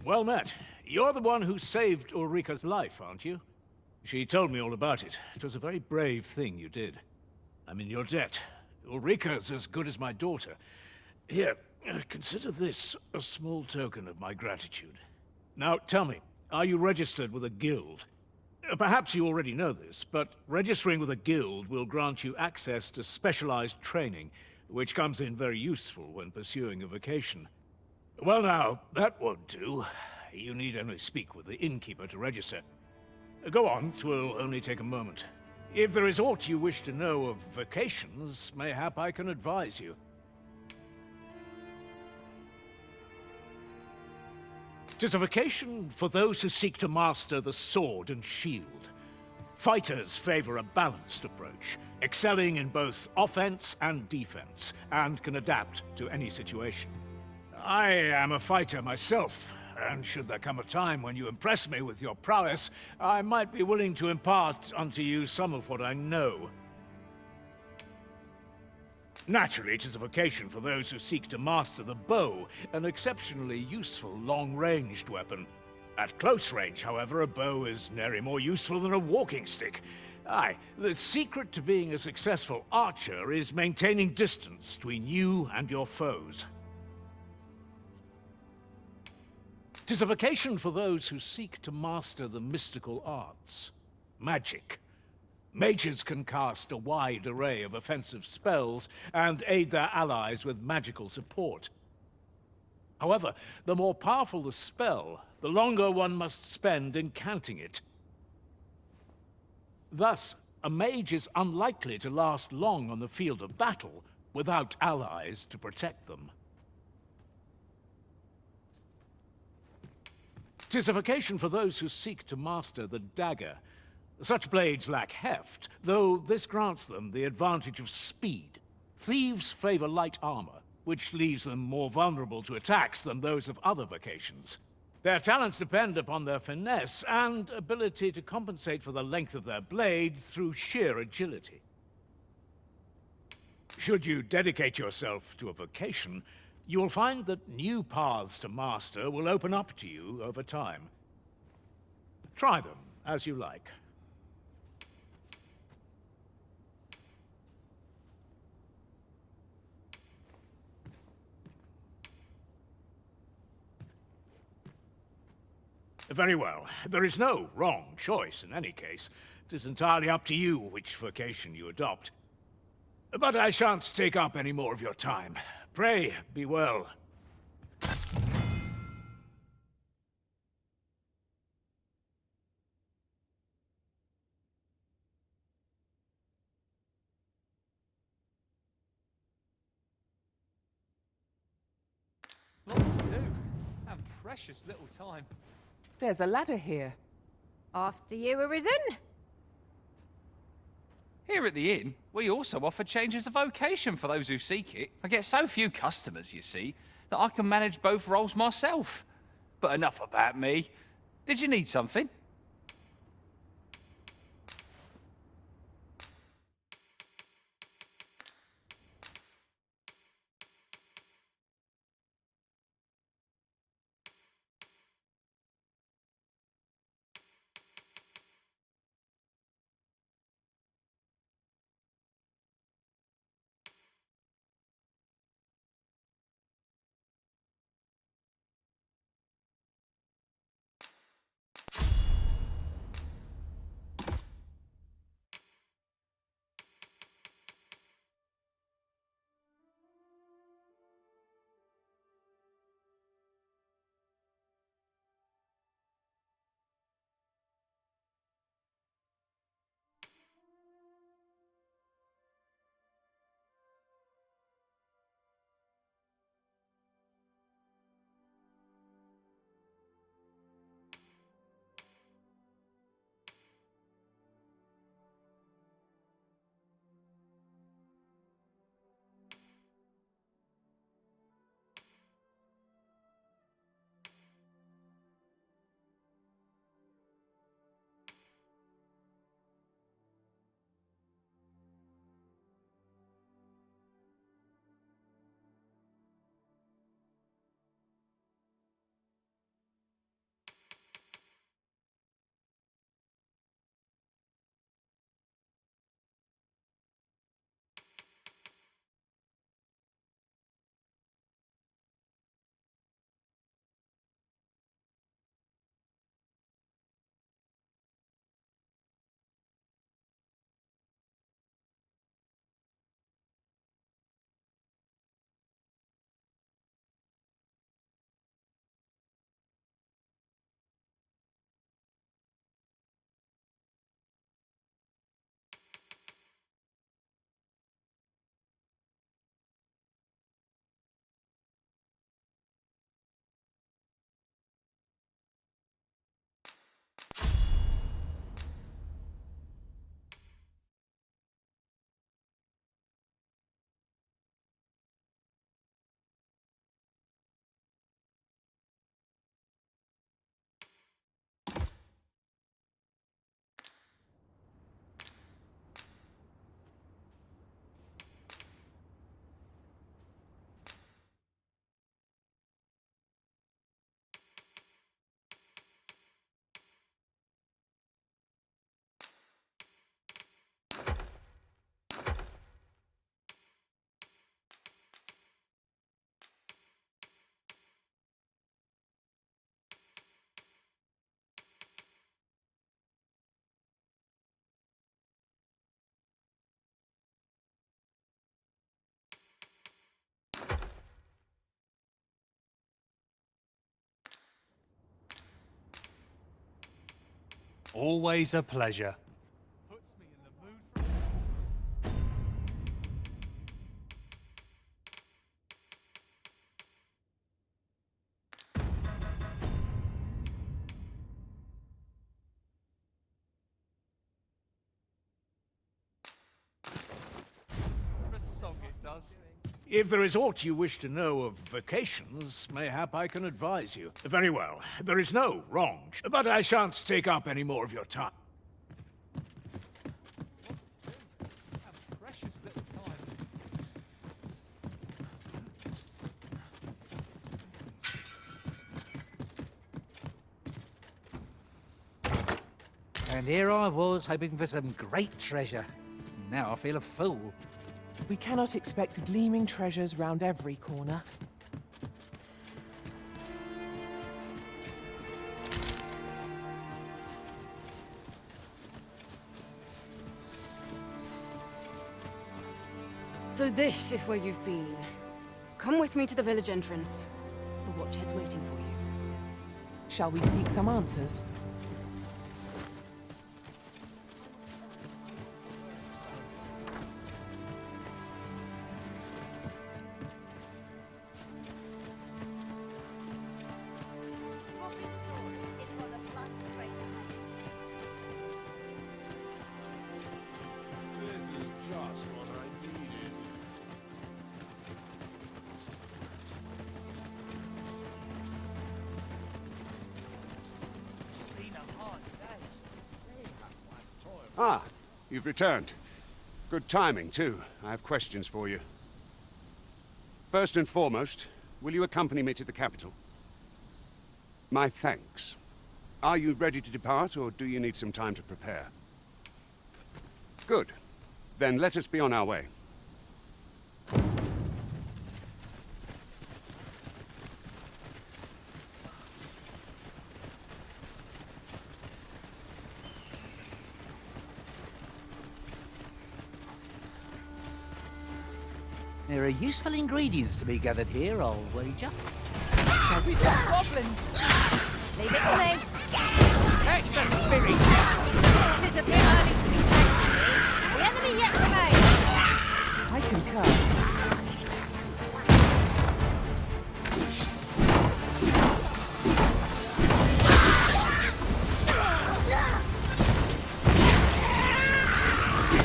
Well met. You're the one who saved Ulrika's life, aren't you? She told me all about it. It was a very brave thing you did. I'm in your debt. Ulrika's as good as my daughter. Here, consider this a small token of my gratitude. Now, tell me, are you registered with a guild? Perhaps you already know this, but registering with a guild will grant you access to specialized training, which comes in very useful when pursuing a vocation. Well now, that won't do. You need only speak with the innkeeper to register. Go on, 'twill only take a moment. If there is aught you wish to know of vocations, mayhap I can advise you. 'Tis a vocation for those who seek to master the sword and shield. Fighters favor a balanced approach, excelling in both offense and defense, and can adapt to any situation. I am a fighter myself, and should there come a time when you impress me with your prowess, I might be willing to impart unto you some of what I know. Naturally, it is a vocation for those who seek to master the bow, an exceptionally useful long-ranged weapon. At close range, however, a bow is nary more useful than a walking stick. Aye, the secret to being a successful archer is maintaining distance between you and your foes. 'Tis a vocation for those who seek to master the mystical arts. Magic. Mages can cast a wide array of offensive spells and aid their allies with magical support. However, the more powerful the spell, the longer one must spend incanting it. Thus, a mage is unlikely to last long on the field of battle without allies to protect them. 'Tis a vocation for those who seek to master the dagger. Such blades lack heft, though this grants them the advantage of speed. Thieves favor light armor, which leaves them more vulnerable to attacks than those of other vocations. Their talents depend upon their finesse and ability to compensate for the length of their blade through sheer agility. Should you dedicate yourself to a vocation, you will find that new paths to master will open up to you over time. Try them as you like. Very well. There is no wrong choice in any case. It is entirely up to you which vocation you adopt. But I shan't take up any more of your time. Pray, be well. Lots to do, and precious little time. There's a ladder here. After you, Arisen? Here at the inn, we also offer changes of vocation for those who seek it. I get so few customers, you see, that I can manage both roles myself. But enough about me. Did you need something? Always a pleasure. The song it does. If there is aught you wish to know of vacations, mayhap I can advise you. Very well. There is no wrong, but I shan't take up any more of your time. Precious little time. And here I was, hoping for some great treasure. Now I feel a fool. We cannot expect gleaming treasures round every corner. So this is where you've been. Come with me to the village entrance. The Watchhead's waiting for you. Shall we seek some answers? Swapping stories is one of life's great pleasures. This is just what I needed. Ah, you've returned. Good timing, too. I have questions for you. First and foremost, will you accompany me to the capital? My thanks. Are you ready to depart, or do you need some time to prepare? Good. Then let us be on our way. There are useful ingredients to be gathered here, I'll wager. Shall we? Goblins! Leave it to me. Catch the spirit! It is a bit early to be thankful. The enemy yet remains. I concur.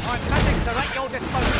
My tactics are at your disposal.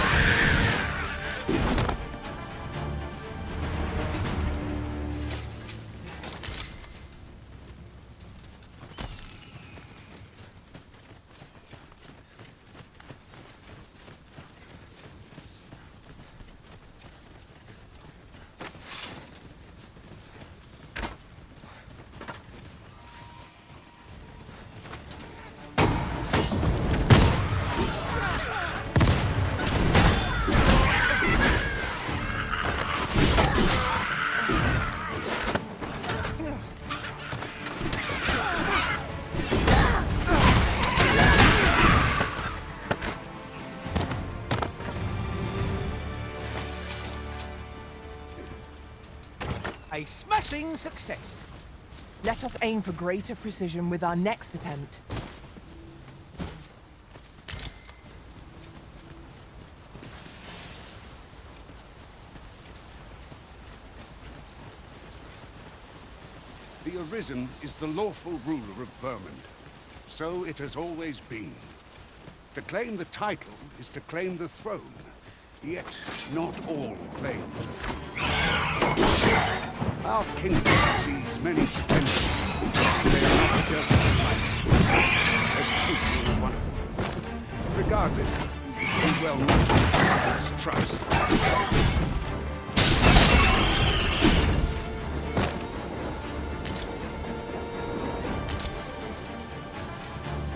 A smashing success. Let us aim for greater precision with our next attempt. The Arisen is the lawful ruler of Vermund. So it has always been. To claim the title is to claim the throne. Yet, not all claims are true. Our kingdom sees many splendors. They are not built as Tokyo is one of them. Regardless, we well know its trust.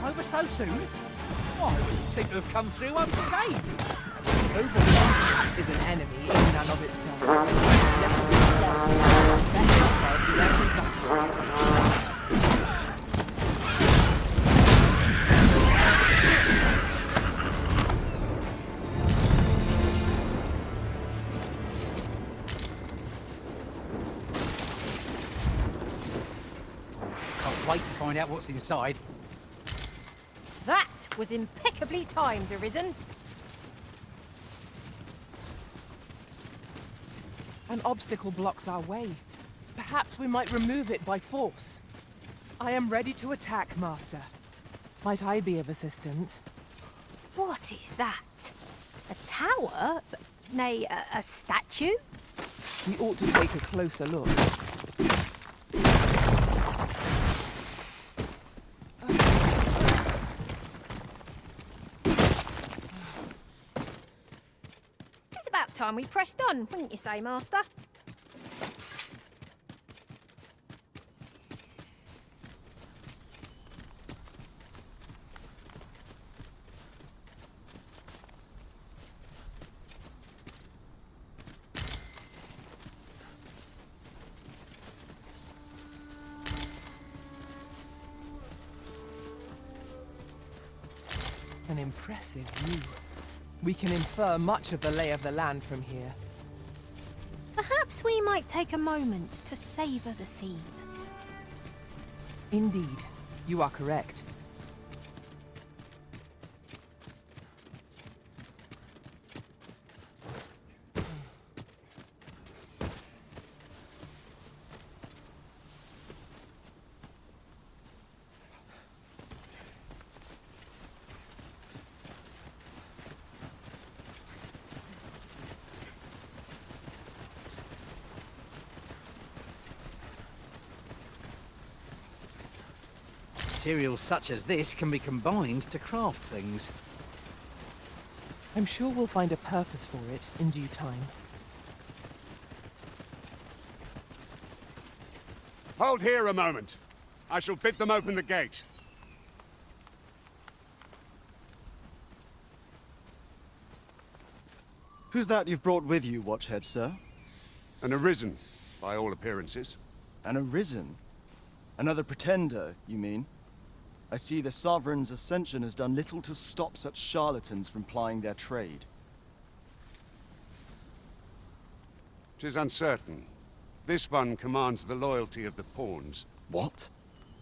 Over so soon? Why, we seem to have come through unscathed. Overconfidence is an enemy in and of itself. Let us instead better ourselves with every battle. Can't wait to find out what's inside. was impeccably timed, Arisen. An obstacle blocks our way. Perhaps we might remove it by force. I am ready to attack, Master. Might I be of assistance? What is that? A tower? Nay, a statue? We ought to take a closer look. It's about time we pressed on, wouldn't you say, Master? An impressive view. We can infer much of the lay of the land from here. Perhaps we might take a moment to savour the scene. Indeed, you are correct. Materials such as this can be combined to craft things. I'm sure we'll find a purpose for it in due time. Hold here a moment. I shall bid them open the gate. Who's that you've brought with you, Watchhead, sir? An Arisen, by all appearances. An Arisen? Another pretender, you mean? I see the Sovereign's ascension has done little to stop such charlatans from plying their trade. 'Tis uncertain. This one commands the loyalty of the pawns. What?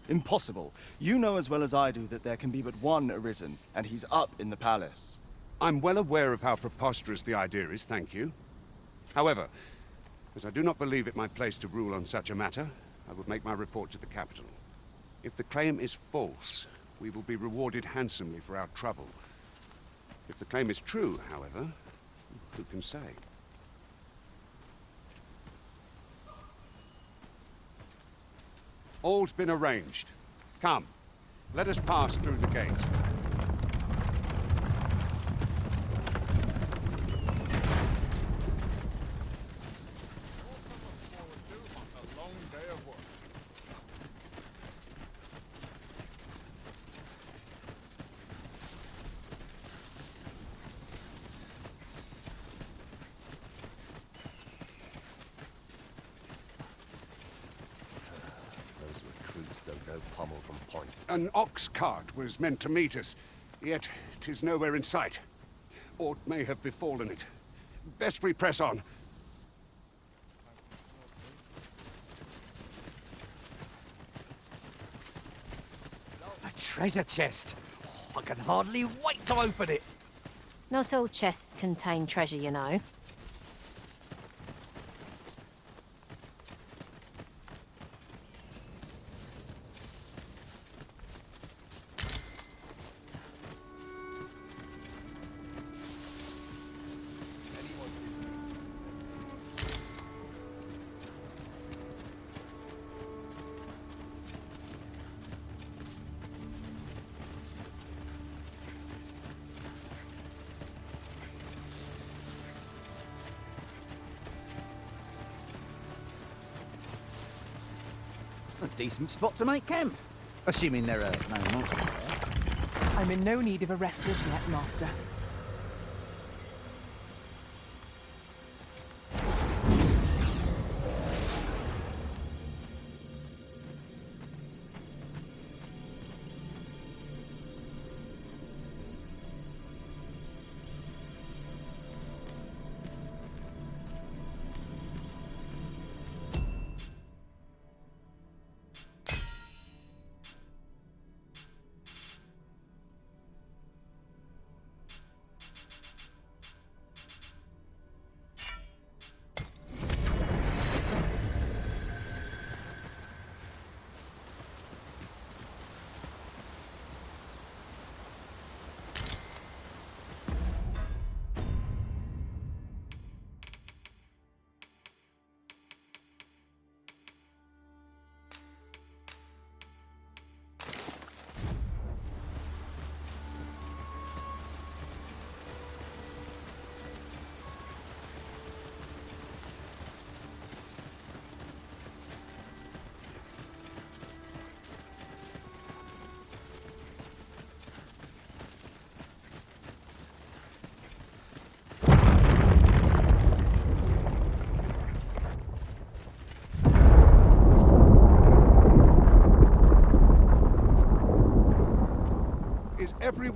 Impossible. You know as well as I do that there can be but one Arisen, and he's up in the palace. I'm well aware of how preposterous the idea is, thank you. However, as I do not believe it my place to rule on such a matter, I would make my report to the capital. If the claim is false, we will be rewarded handsomely for our trouble. If the claim is true, however, who can say? All's been arranged. Come, let us pass through the gate. Those recruits don't know pommel from point. An ox cart was meant to meet us, yet 'tis nowhere in sight. Aught may have befallen it. Best we press on. A treasure chest! Oh, I can hardly wait to open it! Not all chests contain treasure, you know. A decent spot to make camp. Assuming there are no monsters there. I'm in no need of a rest as yet, Master.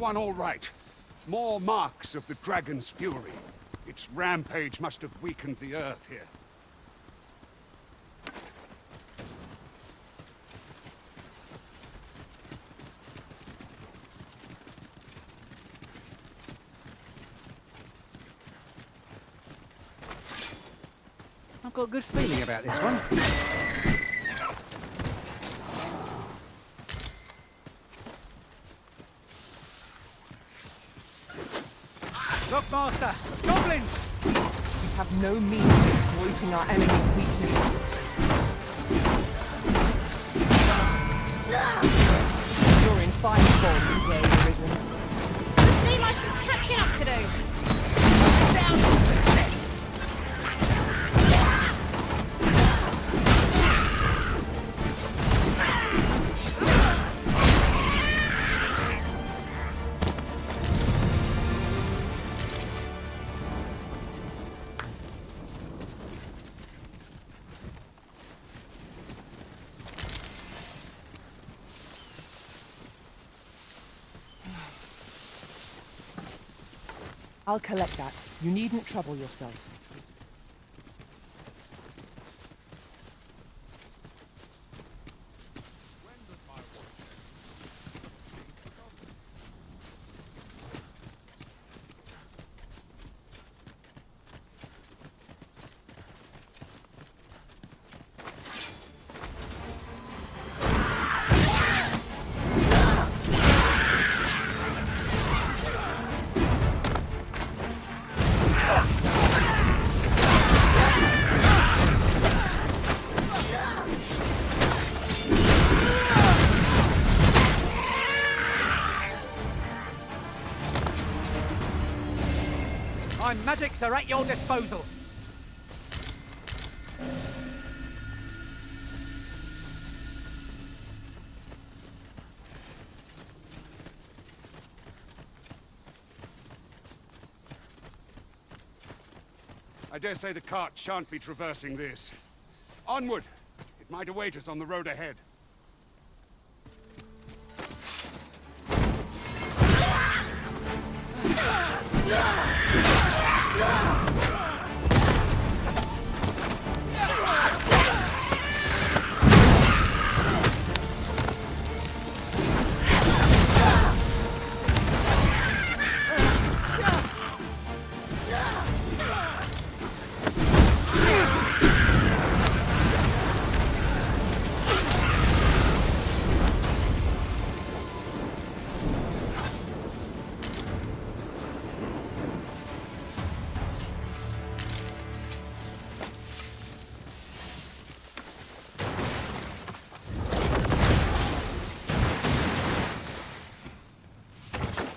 one all right. More marks of the dragon's fury. Its rampage must have weakened the earth here. I've got a good feeling about this one. Look, Master! Goblins! We have no means of exploiting our enemy's weakness. You're in fine form today, Arisen. Seem like some catching up to do. Down to success! I'll collect that. You needn't trouble yourself. My magics are at your disposal. I dare say the cart shan't be traversing this. Onward! It might await us on the road ahead.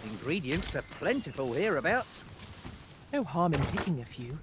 Ingredients are plentiful hereabouts. No harm in picking a few.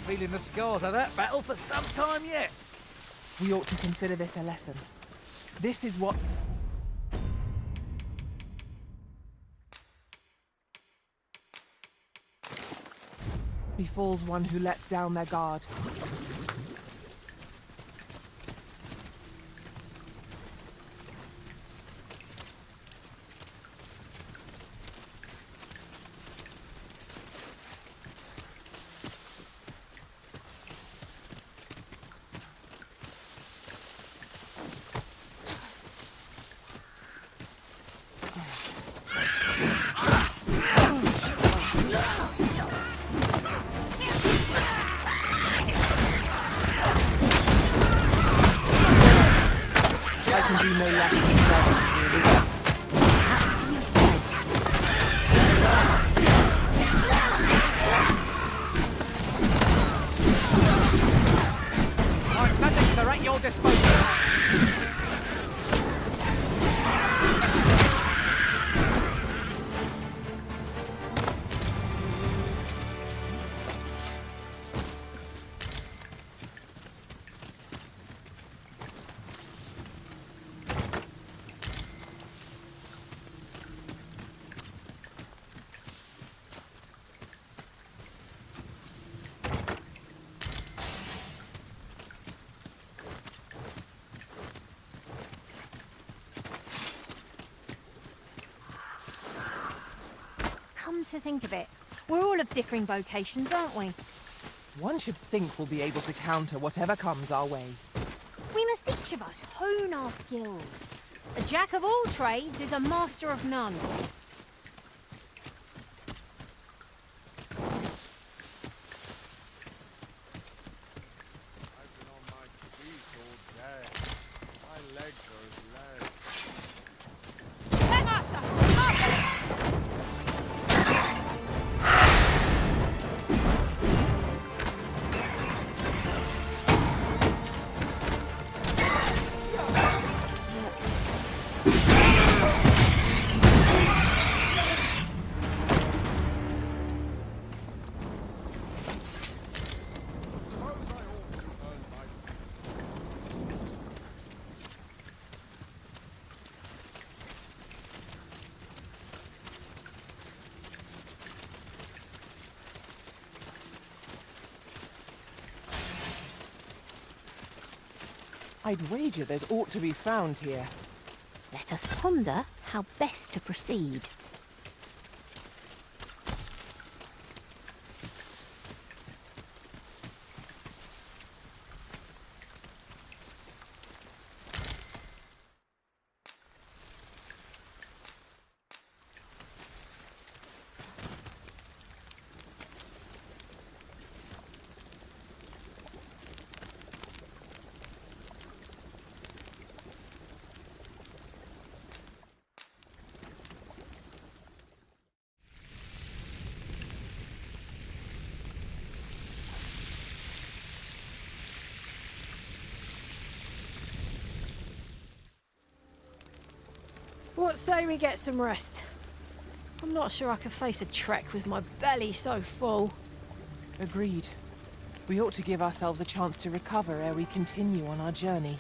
Feeling the scars of that battle for some time yet. We ought to consider this a lesson. This is what... befalls one who lets down their guard. Come to think of it, we're all of differing vocations, aren't we? One should think we'll be able to counter whatever comes our way. We must each of us hone our skills. A jack of all trades is a master of none. I'd wager there's aught to be found here. Let us ponder how best to proceed. What say we get some rest? I'm not sure I can face a trek with my belly so full. Agreed. We ought to give ourselves a chance to recover ere we continue on our journey.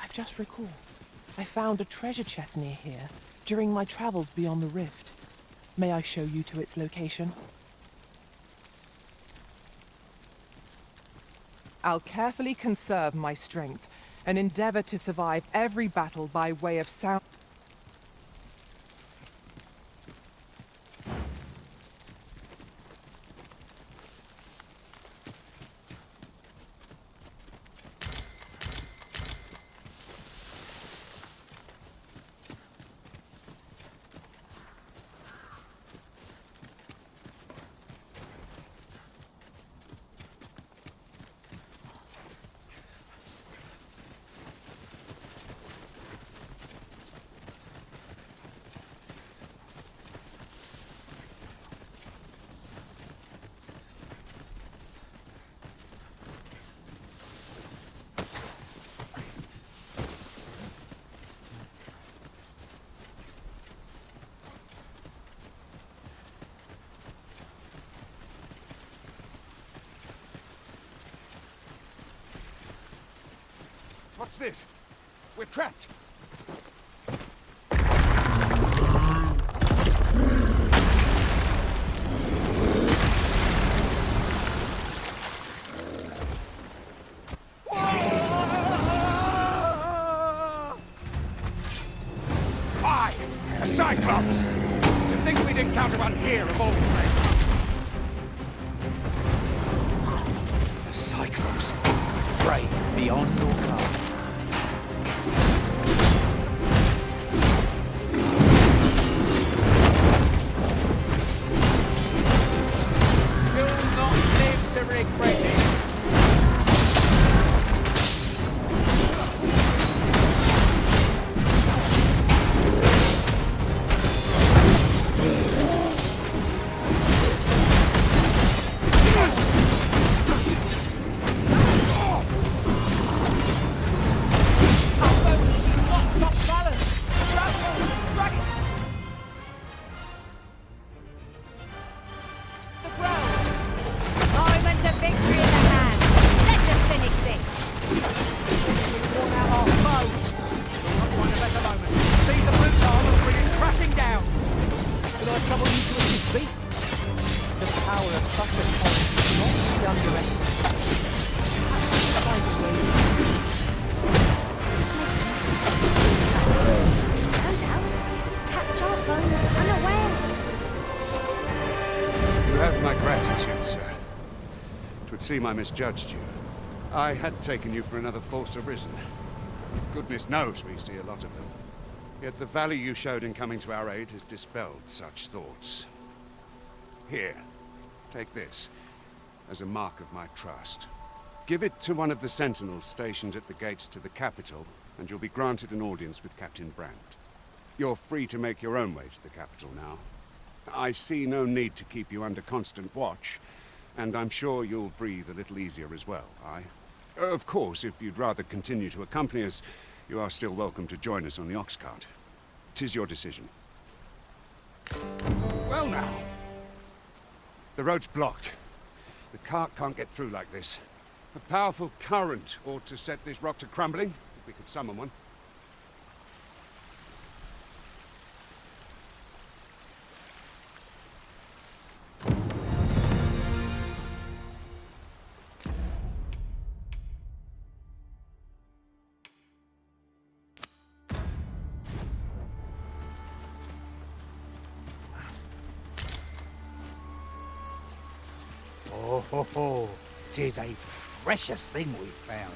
I've just recalled. I found a treasure chest near here during my travels beyond the rift. May I show you to its location? I'll carefully conserve my strength and endeavor to survive every battle by way of sound. What's this? We're trapped. Why? A Cyclops! To think we'd encounter one here of all places. A Cyclops. Prey beyond all card. seem I misjudged you. I had taken you for another Force Arisen. Goodness knows we see a lot of them. Yet the value you showed in coming to our aid has dispelled such thoughts. Here, take this, as a mark of my trust. Give it to one of the sentinels stationed at the gates to the capital, and you'll be granted an audience with Captain Brandt. You're free to make your own way to the capital now. I see no need to keep you under constant watch, and I'm sure you'll breathe a little easier as well, aye? Of course, if you'd rather continue to accompany us, you are still welcome to join us on the ox cart. 'Tis your decision. Well now. The road's blocked. The cart can't get through like this. A powerful current ought to set this rock to crumbling, if we could summon one. Oh, 'tis a precious thing we've found.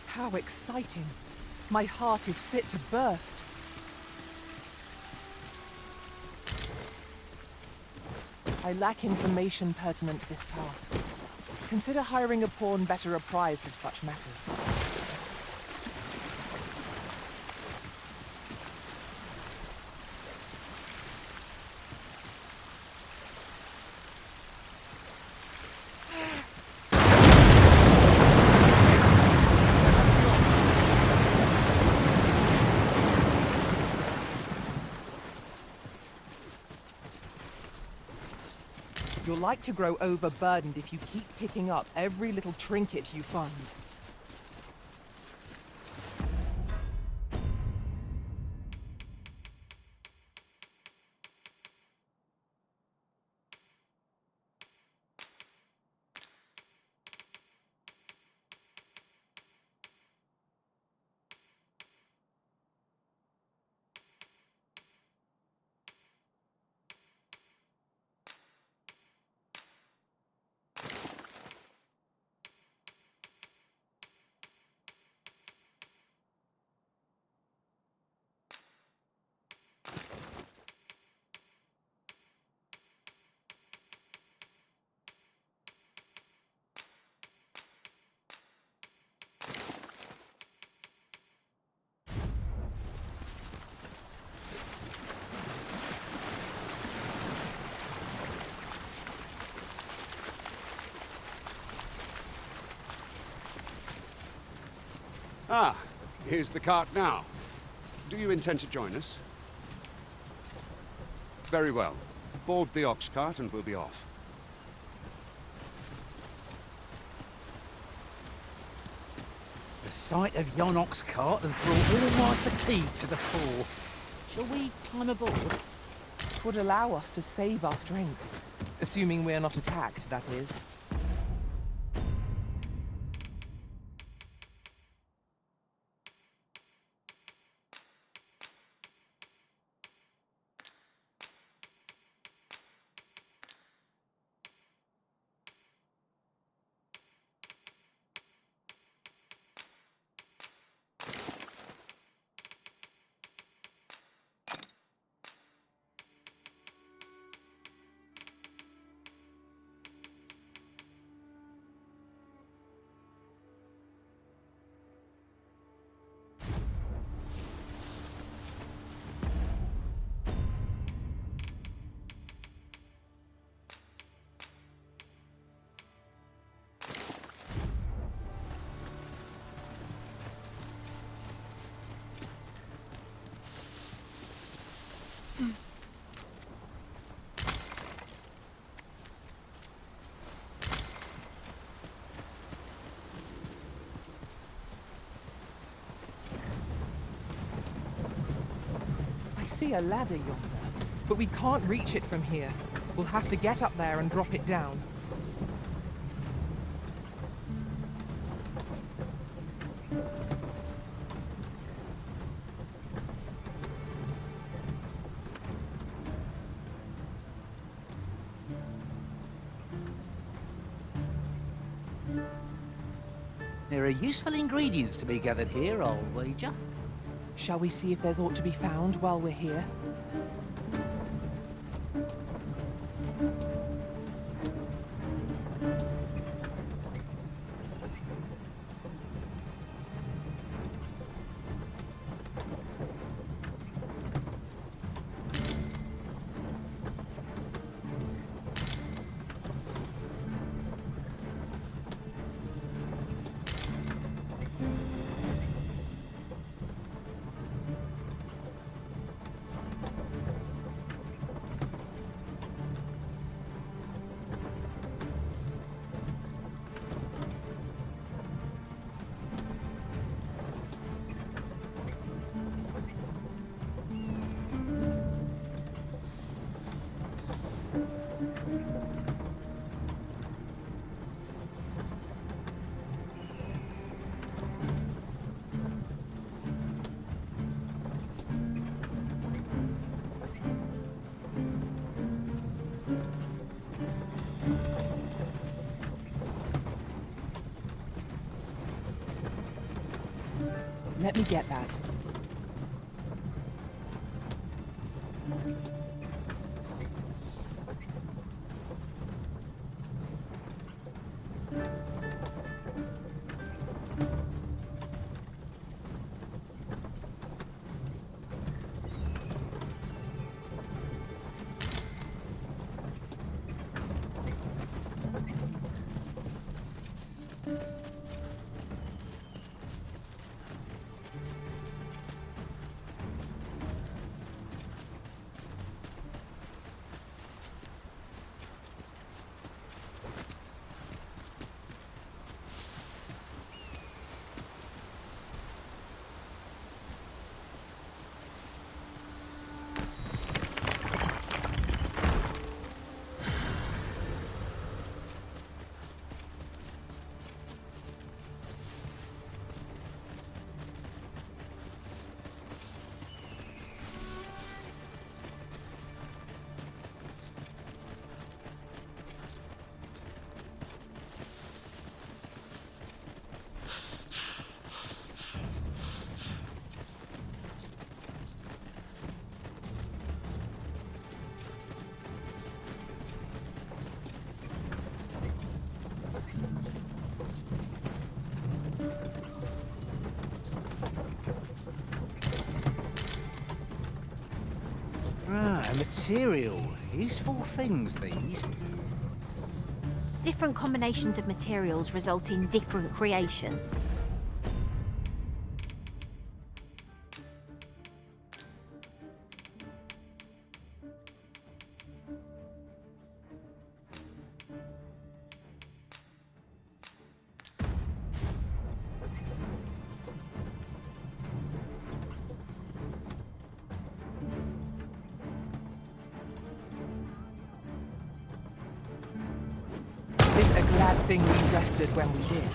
How exciting. My heart is fit to burst. I lack information pertinent to this task. Consider hiring a pawn better apprised of such matters. You're like to grow overburdened if you keep picking up every little trinket you find. Ah, here's the cart now. Do you intend to join us? Very well. Board the ox cart and we'll be off. The sight of yon ox cart has brought all my fatigue to the fore. Shall we climb aboard? It would allow us to save our strength. Assuming we're not attacked, that is. I see a ladder yonder, but we can't reach it from here. We'll have to get up there and drop it down. There are useful ingredients to be gathered here, I'll wager. Shall we see if there's aught to be found while we're here? Let me get that. Ah, material. Useful things, these. Different combinations of materials result in different creations. It's a glad thing we rested when we did.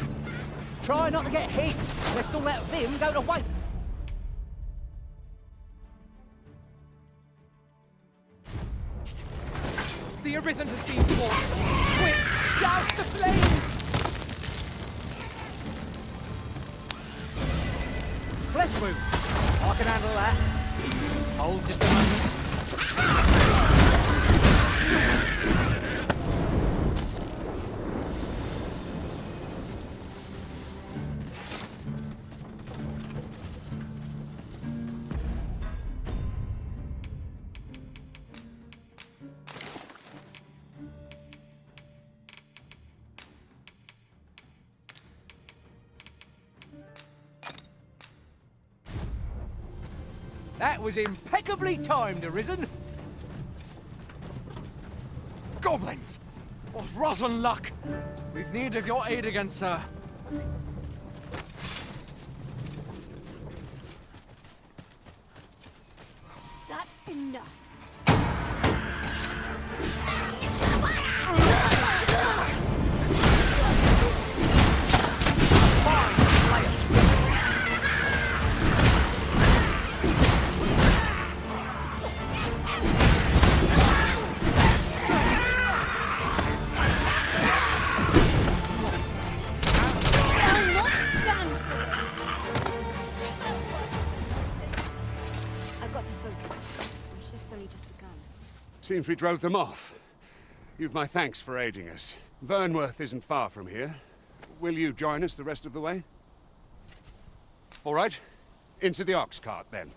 Try not to get hit, lest all that vim go to waste. The Arisen has been forced. Quick, douse the flames! Flesh wound. I can handle that. Hold just a moment. That was impeccably timed, Arisen. Goblins! What rotten luck! We've need of your aid against her. That's enough. only just begun. Seems we drove them off. You've my thanks for aiding us. Vernworth isn't far from here. Will you join us the rest of the way? All right. Into the ox cart, then.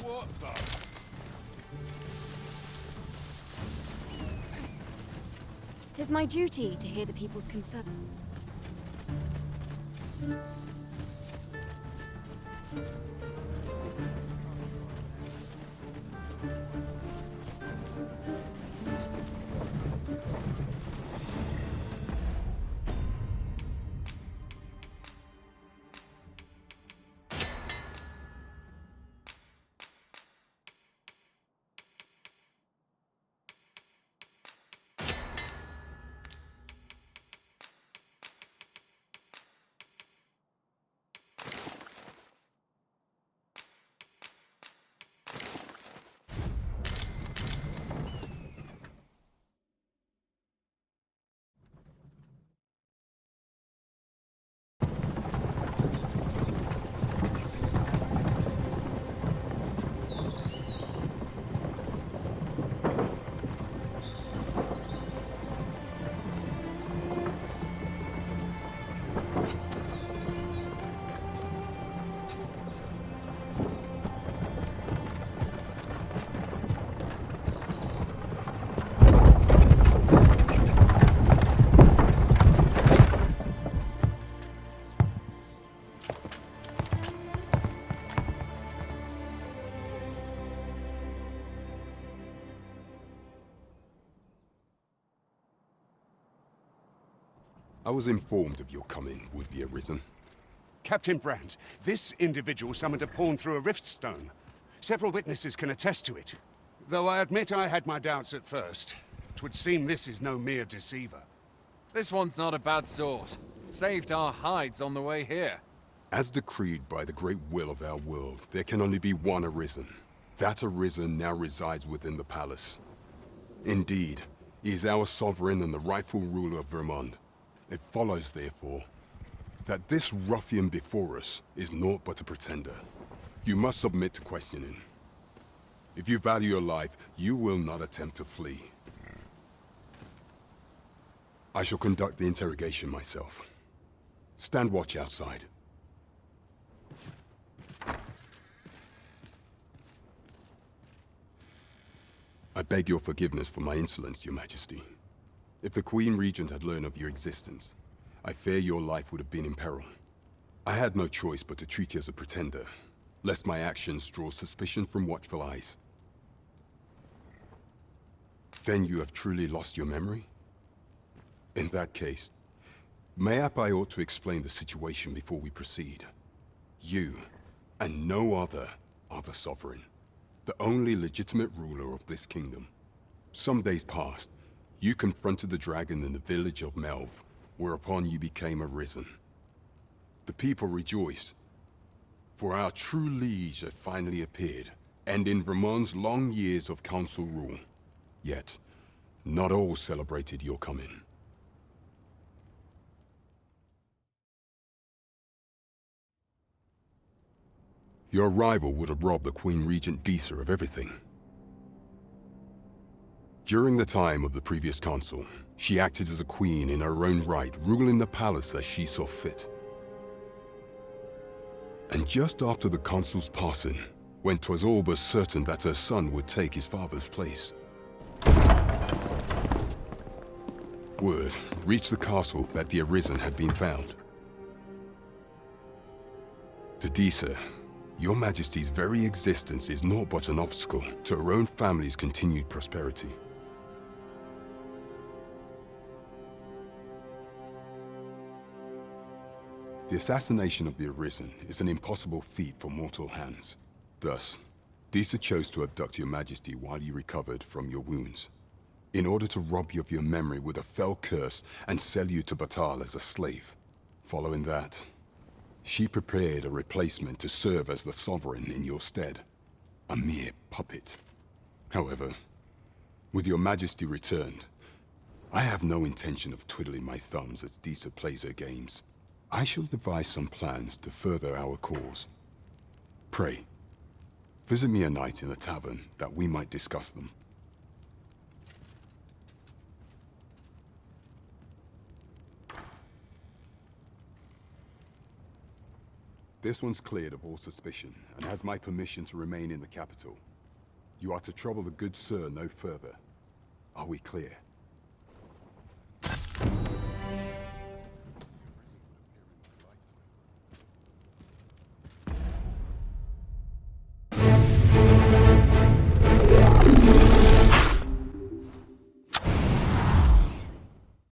What the? Tis my duty to hear the people's concern. I was informed of your coming, would-be Arisen. Captain Brandt, this individual summoned a pawn through a rift stone. Several witnesses can attest to it. Though I admit I had my doubts at first. 'Twould seem this is no mere deceiver. This one's not a bad sort. Saved our hides on the way here. As decreed by the great will of our world, there can only be one Arisen. That Arisen now resides within the palace. Indeed, he is our sovereign and the rightful ruler of Vermont. It follows, therefore, that this ruffian before us is naught but a pretender. You must submit to questioning. If you value your life, you will not attempt to flee. I shall conduct the interrogation myself. Stand watch outside. I beg your forgiveness for my insolence, Your Majesty. If the Queen Regent had learned of your existence, I fear your life would have been in peril. I had no choice but to treat you as a pretender, lest my actions draw suspicion from watchful eyes. Then you have truly lost your memory? In that case, mayhap I ought to explain the situation before we proceed. You, and no other, are the sovereign, the only legitimate ruler of this kingdom. Some days past, you confronted the dragon in the village of Melv, whereupon you became Arisen. The people rejoiced, for our true liege had finally appeared, ending Vermont's long years of council rule. Yet, not all celebrated your coming. Your arrival would have robbed the Queen Regent Disa of everything. During the time of the previous consul, she acted as a queen in her own right, ruling the palace as she saw fit. And just after the consul's passing, when 'twas all but certain that her son would take his father's place, word reached the castle that the Arisen had been found. To Disa, Your Majesty's very existence is naught but an obstacle to her own family's continued prosperity. The assassination of the Arisen is an impossible feat for mortal hands. Thus, Disa chose to abduct Your Majesty while you recovered from your wounds, in order to rob you of your memory with a fell curse and sell you to Batal as a slave. Following that, she prepared a replacement to serve as the sovereign in your stead. a mere puppet. However, with your majesty returned, I have no intention of twiddling my thumbs as Disa plays her games. I shall devise some plans to further our cause. Pray, visit me a night in a tavern that we might discuss them. This one's cleared of all suspicion, and has my permission to remain in the capital. You are to trouble the good sir no further. Are we clear?